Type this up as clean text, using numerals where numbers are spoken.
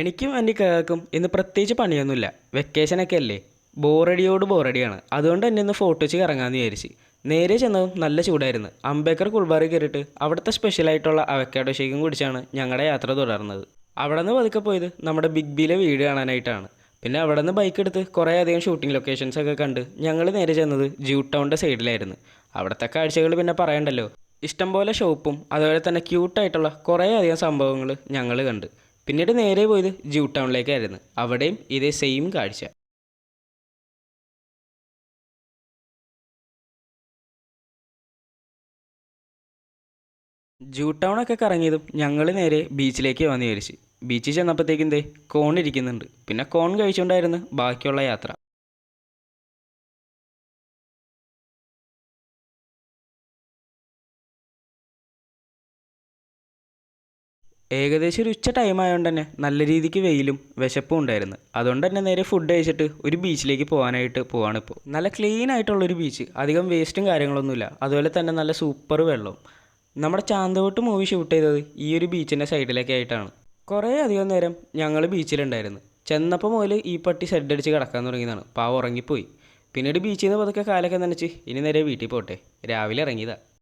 എനിക്കും എൻ്റെ കേൾക്കും ഇന്ന് പ്രത്യേകിച്ച് പണിയൊന്നുമില്ല. വെക്കേഷനൊക്കെ അല്ലേ. ബോറടിയോട് ബോറടിയാണ്. അതുകൊണ്ട് തന്നെ ഇന്ന് ഫോർട്ട് കൊച്ചി കറങ്ങാമെന്ന് വിചാരിച്ച്. നേരെ ചെന്നതും നല്ല ചൂടായിരുന്നു. അംബേദ്കർ കുൾബാറിൽ കയറിയിട്ട് അവിടുത്തെ സ്പെഷ്യലായിട്ടുള്ള അവക്കാഡോ ഷേക്കും കുടിച്ചാണ് ഞങ്ങളുടെ യാത്ര തുടർന്നത്. അവിടെ നിന്ന് പതുക്കെ പോയത് നമ്മുടെ ബിഗ് ബിയിലെ വീട് കാണാനായിട്ടാണ്. പിന്നെ അവിടെ നിന്ന് ബൈക്ക് എടുത്ത് കുറേ അധികം ഷൂട്ടിംഗ് ലൊക്കേഷൻസ് ഒക്കെ കണ്ട് ഞങ്ങൾ നേരെ ചെന്നത് ജ്യൂ ടൗണിൻ്റെ സൈഡിലായിരുന്നു. അവിടുത്തെ കാഴ്ചകൾ പിന്നെ പറയണ്ടല്ലോ. ഇഷ്ടംപോലെ ഷോപ്പും അതുപോലെ തന്നെ ക്യൂട്ടായിട്ടുള്ള കുറേ അധികം സംഭവങ്ങൾ ഞങ്ങൾ കണ്ട്. പിന്നീട് നേരെ പോയത് ജ്യൂ ടൗണിലേക്കായിരുന്നു. അവിടെയും ഇതേ സെയിം കാഴ്ച. ജ്യൂ ടൗണൊക്കെ കറങ്ങിയതും ഞങ്ങൾ നേരെ ബീച്ചിലേക്ക് വന്ന് വിചാരിച്ച്. ബീച്ചിൽ ചെന്നപ്പോഴത്തേക്കും ദേ കോൺ ഇരിക്കുന്നുണ്ട്. പിന്നെ കോൺ കഴിച്ചുകൊണ്ടായിരുന്നു ബാക്കിയുള്ള യാത്ര. ഏകദേശം ഒരു ഉച്ച ടൈം ആയതുകൊണ്ട് തന്നെ നല്ല രീതിക്ക് വെയിലും വിശപ്പും ഉണ്ടായിരുന്നു. അതുകൊണ്ട് തന്നെ നേരെ ഫുഡ് കഴിച്ചിട്ട് ഒരു ബീച്ചിലേക്ക് പോകാനായിട്ട് പോവാണ് ഇപ്പോൾ. നല്ല ക്ലീൻ ആയിട്ടുള്ളൊരു ബീച്ച്, അധികം വേസ്റ്റും കാര്യങ്ങളൊന്നുമില്ല. അതുപോലെ തന്നെ നല്ല സൂപ്പർ വെള്ളവും. നമ്മുടെ ചാന്തോട്ട് മൂവി ഷൂട്ട് ചെയ്തത് ഈ ഒരു ബീച്ചിൻ്റെ സൈഡിലൊക്കെ ആയിട്ടാണ്. കുറേ അധികം നേരം ഞങ്ങൾ ബീച്ചിലുണ്ടായിരുന്നു. ചെന്നപ്പോൾ മുതൽ ഈ പട്ടി ഷെഡ് അടിച്ച് കിടക്കാൻ തുടങ്ങിയതാണ്. പാവം ഉറങ്ങിപ്പോയി. പിന്നീട് ബീച്ചിൽ നിന്ന് പതുക്കെ കാലൊക്കെ നനച്ച് ഇനി നേരെ വീട്ടിൽ പോട്ടെ, രാവിലെ ഇറങ്ങിയതാണ്.